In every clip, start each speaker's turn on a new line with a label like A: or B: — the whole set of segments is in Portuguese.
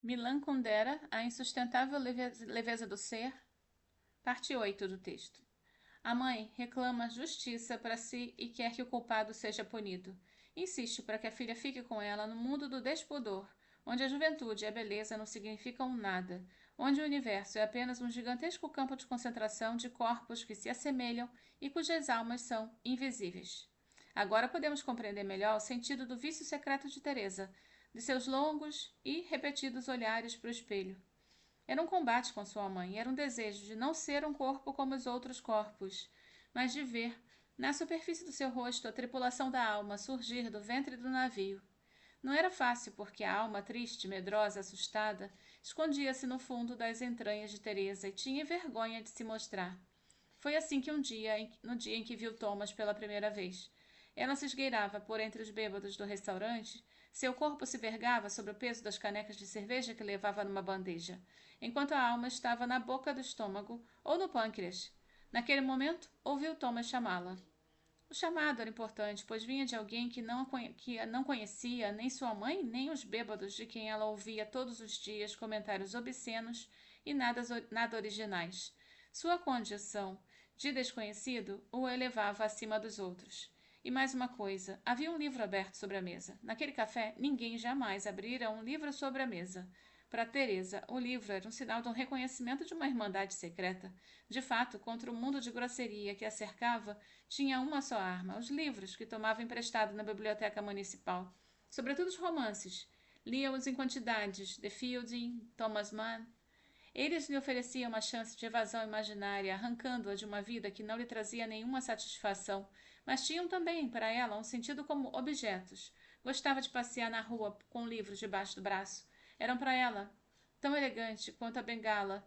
A: Milan Kundera, a insustentável leveza do ser, parte 8 do texto. A mãe reclama justiça para si e quer que o culpado seja punido. Insiste para que a filha fique com ela no mundo do despudor, onde a juventude e a beleza não significam nada, onde o universo é apenas um gigantesco campo de concentração de corpos que se assemelham e cujas almas são invisíveis. Agora podemos compreender melhor o sentido do vício secreto de Teresa, de seus longos e repetidos olhares para o espelho. Era um combate com sua mãe, era um desejo de não ser um corpo como os outros corpos, mas de ver, na superfície do seu rosto, a tripulação da alma surgir do ventre do navio. Não era fácil, porque a alma triste, medrosa, assustada, escondia-se no fundo das entranhas de Teresa e tinha vergonha de se mostrar. Foi assim que no dia em que viu Thomas pela primeira vez. Ela se esgueirava por entre os bêbados do restaurante, seu corpo se vergava sob o peso das canecas de cerveja que levava numa bandeja, enquanto a alma estava na boca do estômago ou no pâncreas. Naquele momento, ouviu Thomas chamá-la. O chamado era importante, pois vinha de alguém que a não conhecia nem sua mãe, nem os bêbados de quem ela ouvia todos os dias comentários obscenos e nada originais. Sua condição de desconhecido o elevava acima dos outros. E mais uma coisa, havia um livro aberto sobre a mesa. Naquele café, ninguém jamais abrira um livro sobre a mesa. Para Teresa, o livro era um sinal de um reconhecimento de uma irmandade secreta. De fato, contra o mundo de grosseria que a cercava, tinha uma só arma: os livros que tomava emprestado na biblioteca municipal. Sobretudo os romances. Lia-os em quantidades, de Fielding, Thomas Mann. Eles lhe ofereciam uma chance de evasão imaginária, arrancando-a de uma vida que não lhe trazia nenhuma satisfação, mas tinham também, para ela, um sentido como objetos. Gostava de passear na rua com livros debaixo do braço. Eram para ela tão elegante quanto a bengala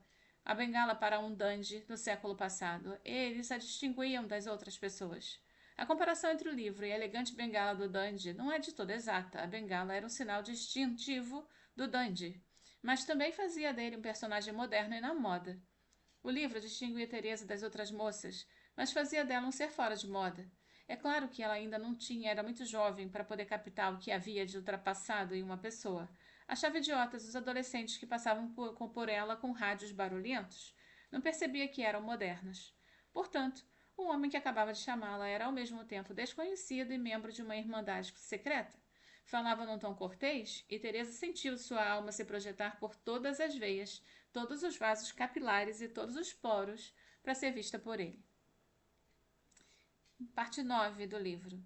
A: para um dandy no século passado. Eles a distinguiam das outras pessoas. A comparação entre o livro e a elegante bengala do dandy não é de toda exata. A bengala era um sinal distintivo do dandy, mas também fazia dele um personagem moderno e na moda. O livro distinguia Teresa das outras moças, mas fazia dela um ser fora de moda. É claro que ela ainda não tinha, era muito jovem para poder captar o que havia de ultrapassado em uma pessoa. Achava idiotas os adolescentes que passavam por ela com rádios barulhentos. Não percebia que eram modernos. Portanto, o homem que acabava de chamá-la era ao mesmo tempo desconhecido e membro de uma irmandade secreta. Falava num tom cortês e Teresa sentiu sua alma se projetar por todas as veias, todos os vasos capilares e todos os poros para ser vista por ele. Parte 9 do livro.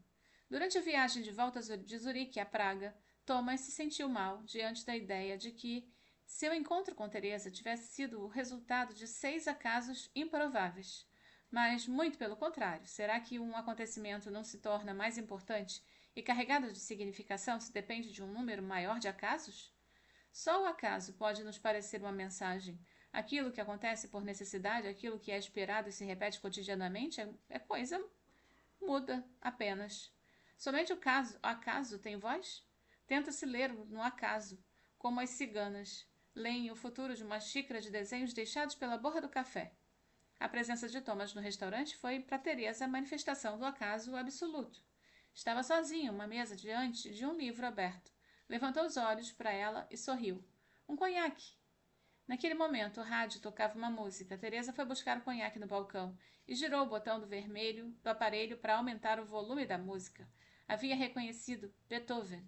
A: Durante a viagem de volta de Zurique a Praga, Thomas se sentiu mal diante da ideia de que seu encontro com Teresa tivesse sido o resultado de 6 acasos improváveis. Mas, muito pelo contrário, será que um acontecimento não se torna mais importante e carregado de significação se depende de um número maior de acasos? Só o acaso pode nos parecer uma mensagem. Aquilo que acontece por necessidade, aquilo que é esperado e se repete cotidianamente, é coisa muda apenas. Somente o acaso tem voz? Tenta-se ler no acaso, como as ciganas leem o futuro de uma xícara de desenhos deixados pela borra do café. A presença de Thomas no restaurante foi para Teresa a manifestação do acaso absoluto. Estava sozinho, uma mesa diante de um livro aberto. Levantou os olhos para ela e sorriu. Um conhaque! Naquele momento, o rádio tocava uma música. Teresa foi buscar o conhaque no balcão e girou o botão do vermelho do aparelho para aumentar o volume da música. Havia reconhecido Beethoven.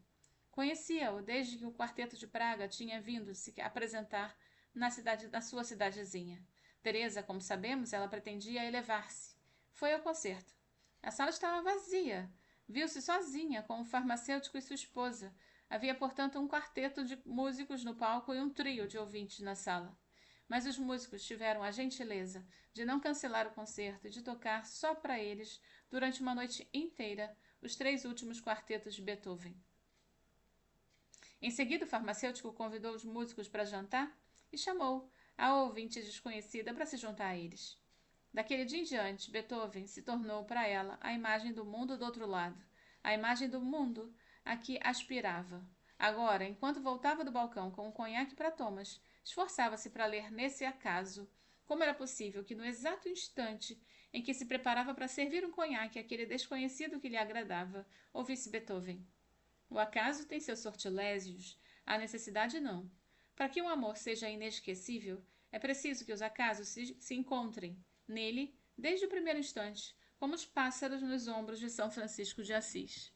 A: Conhecia-o desde que o Quarteto de Praga tinha vindo se apresentar na sua cidadezinha. Teresa, como sabemos, ela pretendia elevar-se. Foi ao concerto. A sala estava vazia. Viu-se sozinha com o farmacêutico e sua esposa. Havia, portanto, um quarteto de músicos no palco e um trio de ouvintes na sala. Mas os músicos tiveram a gentileza de não cancelar o concerto e de tocar só para eles, durante uma noite inteira, os 3 últimos quartetos de Beethoven. Em seguida, o farmacêutico convidou os músicos para jantar e chamou a ouvinte desconhecida para se juntar a eles. Daquele dia em diante, Beethoven se tornou para ela a imagem do mundo do outro lado, a imagem do mundo a que aspirava. Agora, enquanto voltava do balcão com um conhaque para Thomas, esforçava-se para ler nesse acaso como era possível que, no exato instante em que se preparava para servir um conhaque àquele desconhecido que lhe agradava, ouvisse Beethoven. O acaso tem seus sortilégios, a necessidade não. Para que um amor seja inesquecível, é preciso que os acasos se encontrem nele desde o primeiro instante, como os pássaros nos ombros de São Francisco de Assis.